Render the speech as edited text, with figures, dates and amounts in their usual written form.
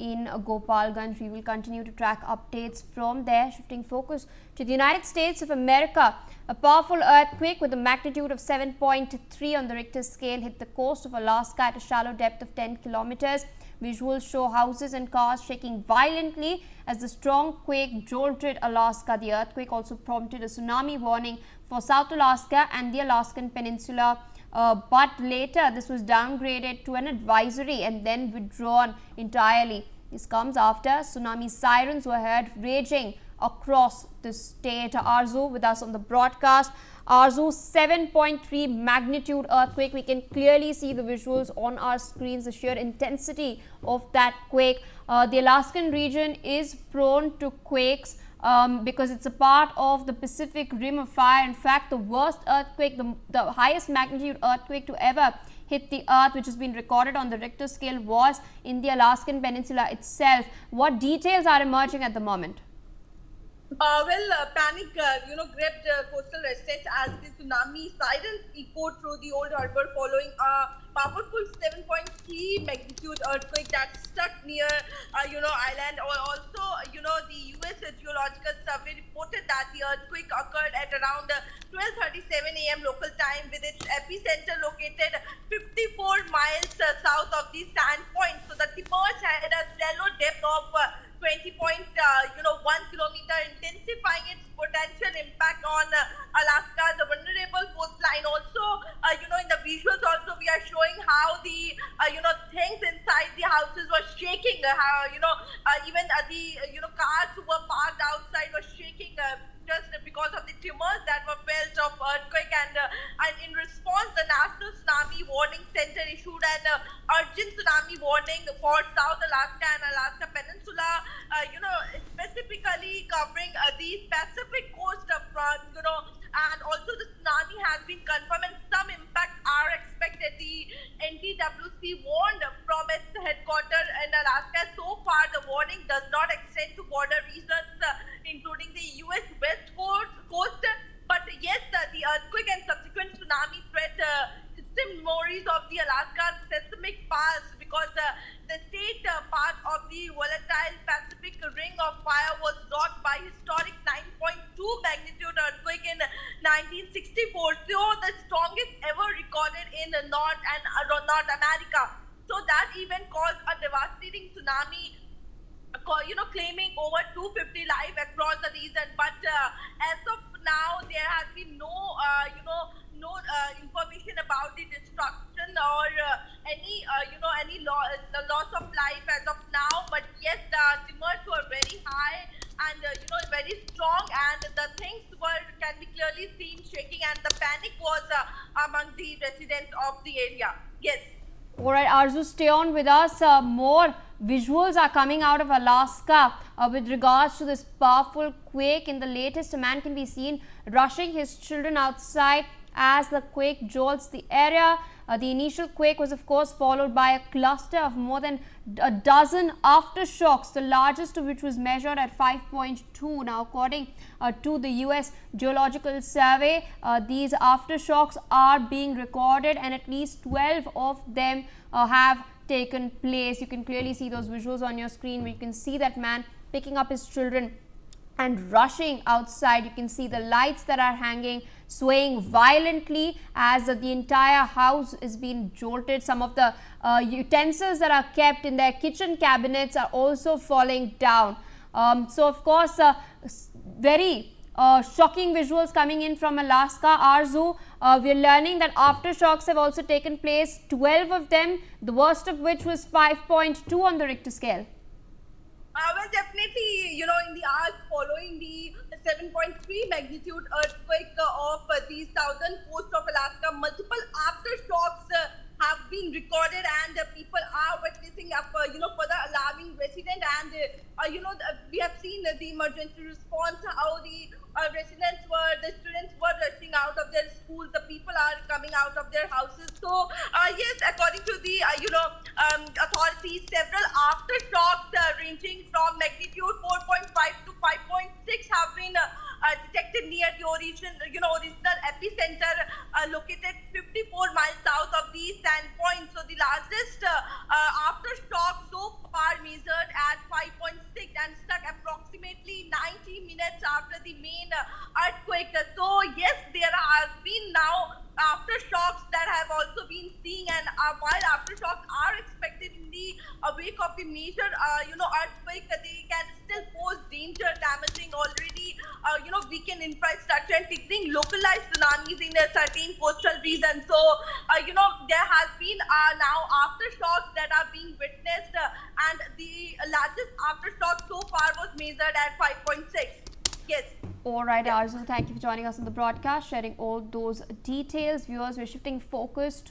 in Gopalganj. We will continue to track updates from there. Shifting focus to the United States of America, a powerful earthquake with a magnitude of 7.3 on the Richter scale hit the coast of Alaska at a shallow depth of 10 kilometers. Visuals show houses and cars shaking violently as the strong quake jolted Alaska. The earthquake also prompted a tsunami warning for South Alaska and the Alaskan Peninsula. But later this was downgraded to an advisory and then withdrawn entirely. This comes after tsunami sirens were heard raging across the state. Arzu with us on the broadcast. Arzu, 7.3 magnitude earthquake. We can clearly see the visuals on our screens, the sheer intensity of that quake. The Alaskan region is prone to quakes because it's a part of the Pacific Rim of Fire. In fact, the worst earthquake, the highest magnitude earthquake to ever hit the earth, which has been recorded on the Richter scale, was in the Alaskan Peninsula itself. What details are emerging at the moment? Panic, gripped coastal residents as the tsunami sirens echoed through the Old Harbor following a powerful 7.3 magnitude earthquake that struck near, island. Also, the U.S. Geological Survey reported that the earthquake occurred at around 12:37 a.m. local time, with its epicenter located 54 miles south of the Sandpoint. So the tremors had a shallow depth of 20.1 kilometer, intensifying its potential impact on Alaska's vulnerable coastline. Also, in the visuals also we are showing how the, things inside the houses were shaking, how, even the, cars who were parked outside were shaking just because of the tremors that were felt of earthquake. And in response, the National Tsunami Warning Center issued an urgent tsunami warning for South Alaska and Alaska Peninsula, specifically covering the Pacific coast of, and also the tsunami has been confirmed and some impact are expected. The NTWC warned from its headquarters in Alaska. So far, the warning does not extend to border regions, including the U.S. West Coast. But yes, the earthquake and subsequent tsunami threat still memories of the Alaska seismic past, because the state part of the volatile Pacific Ring of Fire was rocked by historic 9.2 magnitude earthquake in 1964, so the strongest ever recorded in North America. So that event caused a devastating tsunami, claiming over 250 lives across the region. But as of now, there has been no information about the destruction or any loss of life as of now. But yes, the tremors were very high and very strong, and the things can be clearly seen shaking, and the panic was among the residents of the area. Yes. All right, Arzu, stay on with us. More visuals are coming out of Alaska with regards to this powerful quake. In the latest, a man can be seen rushing his children outside as the quake jolts the area. The initial quake was, of course, followed by a cluster of more than a dozen aftershocks, the largest of which was measured at 5.2. Now, according to the U.S. Geological Survey, these aftershocks are being recorded, and at least 12 of them have taken place. You can clearly see those visuals on your screen, where you can see that man picking up his children and rushing outside. You can see the lights that are hanging, swaying violently as the entire house is being jolted. Some of the utensils that are kept in their kitchen cabinets are also falling down. So, of course, very shocking visuals coming in from Alaska. Arzu, we are learning that aftershocks have also taken place, 12 of them, the worst of which was 5.2 on the Richter scale. Definitely, in the hours following the 7.3 magnitude earthquake of the southern coast of Alaska, multiple aftershocks have been recorded, and people are witnessing further alarming resident. And we have seen the emergency response, how the the students were rushing out of their schools, the people are coming out of their houses. So yes, according to the authorities, several aftershocks ranging from magnitude 4.5 to 5.6 have been detected near the original epicenter located 54 miles south of the Sandpoint. So the largest aftershock so far measured have also been seeing, and while aftershocks are expected in the wake of the major, earthquake, they can still pose danger, damaging already, weakened infrastructure and triggering localized tsunamis in a certain coastal region. So, there has been now aftershocks that are being witnessed, and the largest aftershock so far was measured at 5.6. Yes. All right, Arzu, thank you for joining us on the broadcast, sharing all those details. Viewers, we're shifting focus to